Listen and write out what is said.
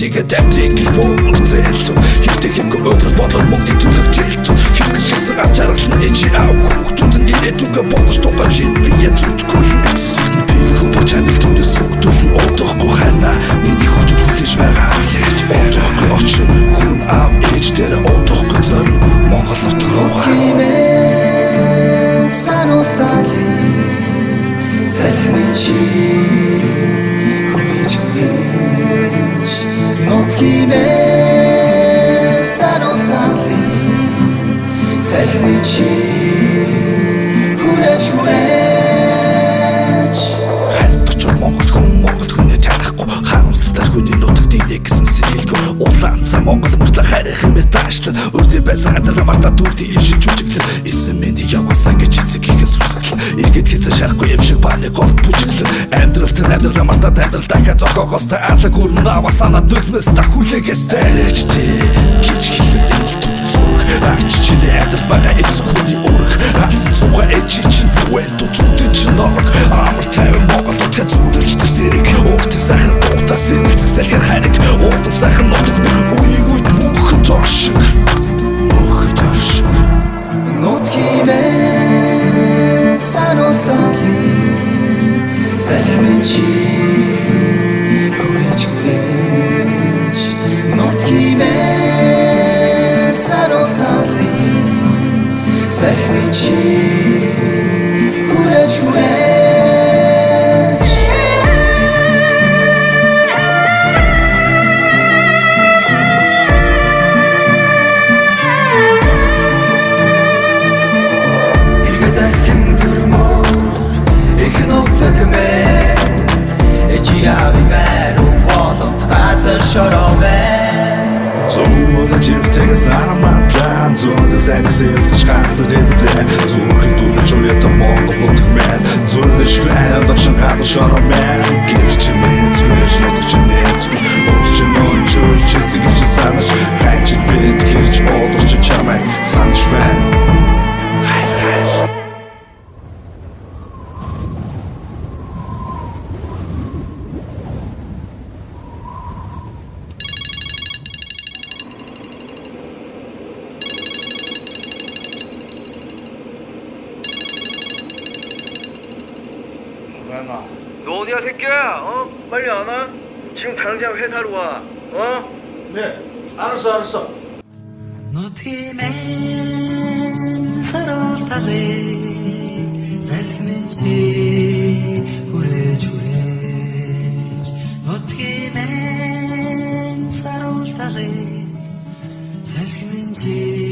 тэгээд амтрыг л бөөрцөөлт хэрэгтэй хэрэг өдөр бодол мөнгөний төлөв тэлт хэсгэрсэн ачаарч нээжи аав хүүхдүүд нь ирээдүгэ бодож тугаж бие зүтгэхгүй эцэсэхний би хөө чанар түндэс сүгдүүлэн одохгүй хайна миний хүүхдүүд хүлээж байгаа одохгүй очин хүн аав ээж дээр одохгүй зорин Монгол нутаг руу химэн сануултали салхимчи хүрэж хүрэж нутгимэн сануултали салхимчи хүрэж хүрэж хайлтч Монгол хүнээ танихгүй харамсалтай хүний нутаг дийнэ гэсэн сэтгэлгүй улаан цаа Монгол мөртлөө хайрах юм даашлан өрдөө байсан амьдрал мартаа дүрдий ившиж жүжиглэн эсэм мэнд яваасаа гэж эцэг ихэн сүсгэлэн эргээд хэзээ шарахгүй юм шиг бааны гол бүжиглэн амьдралт амьдрал мартаа амьдрал дахиад зохиогоостой алаг хүрн авасана дүлмэс та хүлээгээс дайрч тий гэж хэлэр ил дүр зург арч чиний амьдрал байгаа эцэг хүний ураг ас цуга ээж чинь бүэдо зүтэн чин норог амар тайван Монгол нутгаа зүудэлж тэр сэрэг угтын сайхан дуутаа сэрэлцэх салхир хайрыг удам сайхан нутаг үеигүйд мөнхөн жоршиг нутгимэн сануултали салхимчи хүрэж хүрэж нутгимэн сануултали салхимчи хүрэж хүрэж Зүүн чирцэг сараматлан зүүн сэдсэлцэж ганцэр элдэ зүүн дүрж уята Монгол нутаг мэн зүүн шиг айранд шин гадар шоромэн гэрч мэц гэрч нутагч нэц орч нойч чирцэг санаж ханч бит гэрч одорч чамай санаж бэн 너 어디야 새끼야? 빨리 안 와? 지금 당장 회사로 와. 네, 알았어. нутгимэн сануултали салхимчи хүрэж хүрэж нутгимэн сануултали салхимчи